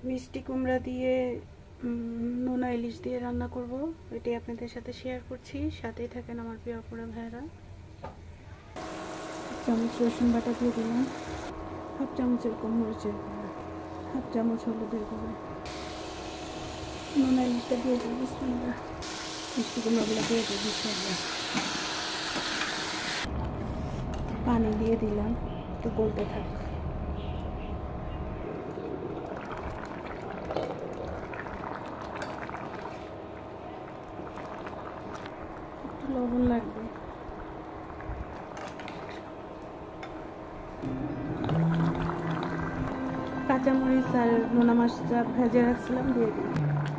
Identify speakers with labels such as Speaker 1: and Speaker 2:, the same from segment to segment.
Speaker 1: মিষ্টি কুমড়া দিয়ে নোনা ইলিশ দিয়ে রান্না করব, এটি আপনাদের সাথে শেয়ার করছি। সাথেই থাকেন আমার প্রিয় আপুরা ভাইরা। চামচ রসুন বাটা দিয়ে দিলাম, হাফ চামচ এরকম মরিচের গুঁড়া, হাফ চামচ হলুদের গুঁড়া। নোনা ইলিশটা দিয়ে দিই, বিসমিল্লাহ। মিষ্টি কুমড়াগুলো দিয়ে দিই, বিসমিল্লাহ। পানি দিয়ে দিলাম, একটু গলতে থাক। লবণ লাগবে। কাঁচামরিচ আর নোনা মাছটা ভেজে রাখছিলাম, দিয়ে দিই,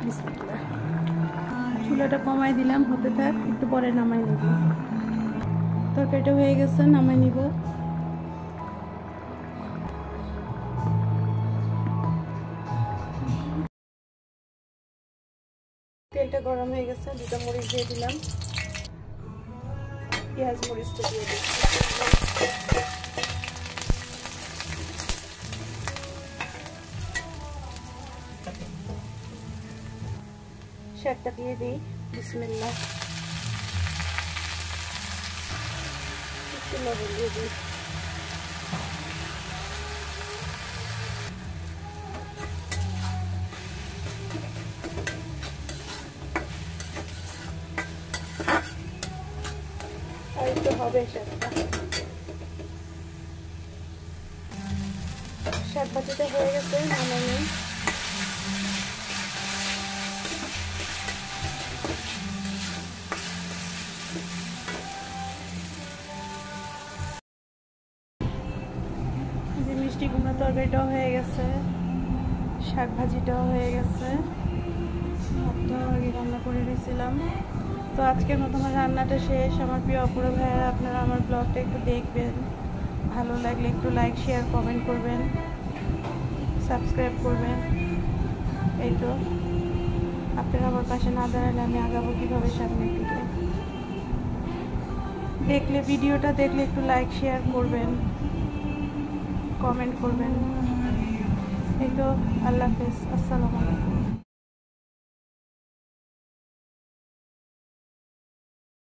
Speaker 1: বিসমিল্লাহ। চুলাটা কমাই দিলাম, হতে থাক, একটু পরে নামাই নিব। তরকারিটা হয়ে গেছে, নামাই নিব। তেলটা গরম হয়ে গেছে, দুটো মরিচ দিয়ে দিলাম, পেঁয়াজ মরিচটা দিয়ে দিই। শাকটা দিয়ে দিই, বিসমিল্লাহ। একটু লবণ দিয়ে দিই। আর একটু হবে শাকটা। শাক ভাজিটা হয়ে গেছে, নামাই নিই। মিষ্টি কুমড়া তরকারিটাও হয়ে গেছে, শাক ভাজিটাও হয়ে গেছে, ভাতটাও আগে রান্না করে দিয়েছিলাম। তো আজকের মতো আমার রান্নাটা শেষ। আমার প্রিয় অপূর্ব ভাইয়েরা, আপনারা আমার ব্লগটা একটু দেখবেন, ভালো লাগলে একটু লাইক শেয়ার কমেন্ট করবেন, সাবস্ক্রাইব করবেন। এই তো, আপনারা আমার পাশে না দাঁড়ালে আমি আগাবো কীভাবে সামনের দিকে। ভিডিওটা দেখলে একটু লাইক শেয়ার করবেন, কমেন্ট করবেন। এই তো, আল্লাহ হাফেজ, আসসালামু আলাইকুম।